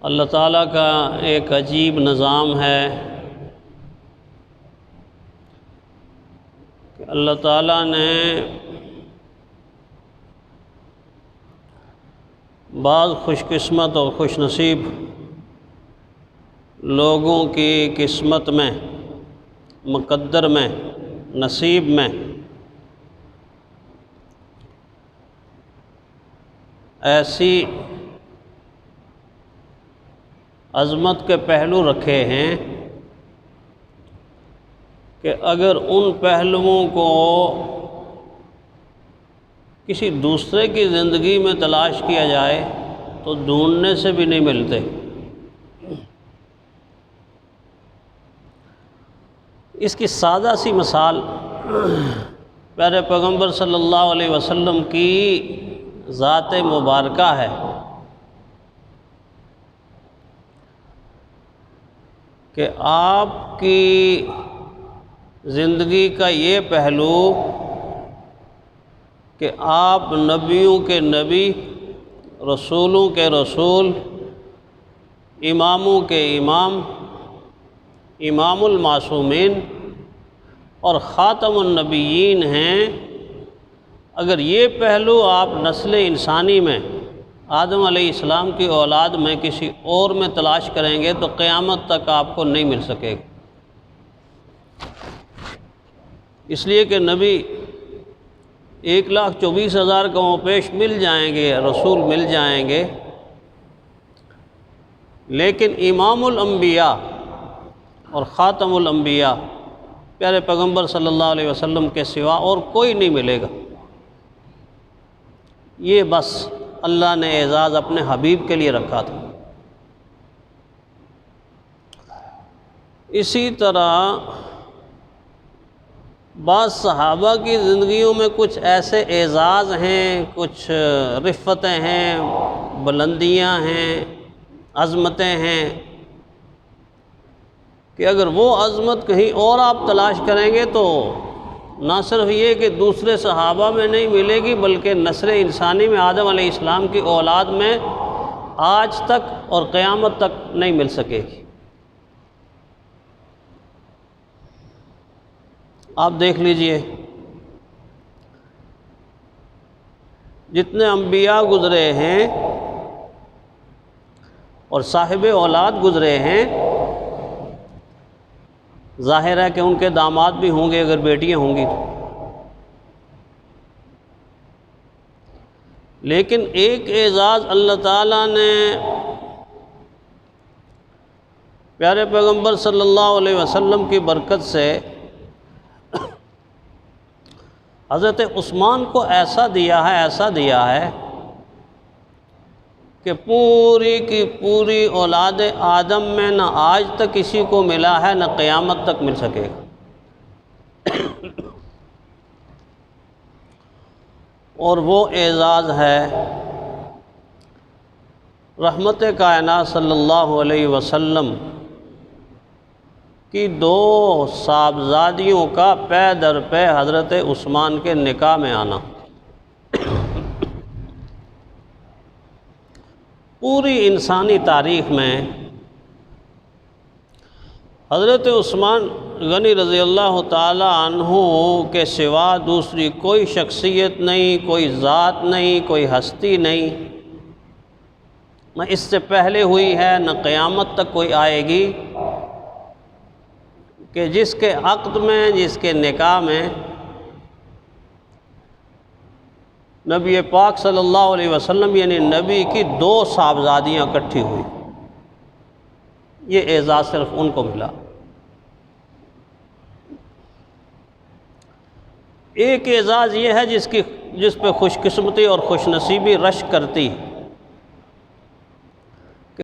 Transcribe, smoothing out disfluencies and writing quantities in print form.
اللہ تعالیٰ کا ایک عجیب نظام ہے کہ اللہ تعالیٰ نے بعض خوش قسمت اور خوش نصیب لوگوں کی قسمت میں، مقدر میں، نصیب میں ایسی عظمت کے پہلو رکھے ہیں کہ اگر ان پہلوؤں کو کسی دوسرے کی زندگی میں تلاش کیا جائے تو ڈھونڈنے سے بھی نہیں ملتے۔ اس کی سادہ سی مثال پیارے پیغمبر صلی اللہ علیہ وسلم کی ذات مبارکہ ہے کہ آپ کی زندگی کا یہ پہلو کہ آپ نبیوں کے نبی، رسولوں کے رسول، اماموں کے امام، امام المعصومین اور خاتم النبیین ہیں۔ اگر یہ پہلو آپ نسل انسانی میں، آدم علیہ السلام کی اولاد میں کسی اور میں تلاش کریں گے تو قیامت تک آپ کو نہیں مل سکے گا۔ اس لیے کہ نبی 1,24,000 کم و پیش مل جائیں گے، رسول مل جائیں گے، لیکن امام الانبیاء اور خاتم الانبیاء پیارے پیغمبر صلی اللہ علیہ وسلم کے سوا اور کوئی نہیں ملے گا۔ یہ بس اللہ نے اعزاز اپنے حبیب کے لیے رکھا تھا۔ اسی طرح بعض صحابہ کی زندگیوں میں کچھ ایسے اعزاز ہیں، کچھ رفتیں ہیں، بلندیاں ہیں، عظمتیں ہیں کہ اگر وہ عظمت کہیں اور آپ تلاش کریں گے تو نہ صرف یہ کہ دوسرے صحابہ میں نہیں ملے گی بلکہ نسل انسانی میں، آدم علیہ السلام کی اولاد میں آج تک اور قیامت تک نہیں مل سکے گی۔ آپ دیکھ لیجئے جتنے انبیاء گزرے ہیں اور صاحب اولاد گزرے ہیں، ظاہر ہے کہ ان کے داماد بھی ہوں گے اگر بیٹیاں ہوں گی تو، لیکن ایک اعزاز اللہ تعالیٰ نے پیارے پیغمبر صلی اللہ علیہ وسلم کی برکت سے حضرت عثمان کو ایسا دیا ہے کہ پوری کی پوری اولاد آدم میں نہ آج تک کسی کو ملا ہے، نہ قیامت تک مل سکے گا۔ اور وہ اعزاز ہے رحمت کائنات صلی اللہ علیہ وسلم کی 2 صاحبزادیوں کا پے در پے حضرت عثمان کے نکاح میں آنا۔ پوری انسانی تاریخ میں حضرت عثمان غنی رضی اللہ تعالی عنہ کے سوا دوسری کوئی شخصیت نہیں، کوئی ذات نہیں، کوئی ہستی نہیں، نہ اس سے پہلے ہوئی ہے نہ قیامت تک کوئی آئے گی کہ جس کے عقد میں، جس کے نکاح میں نبی پاک صلی اللہ علیہ وسلم یعنی نبی کی 2 صاحبزادیاں اکٹھی ہوئی۔ یہ اعزاز صرف ان کو ملا۔ ایک اعزاز یہ ہے جس پہ خوش قسمتی اور خوش نصیبی رشک کرتی ہے،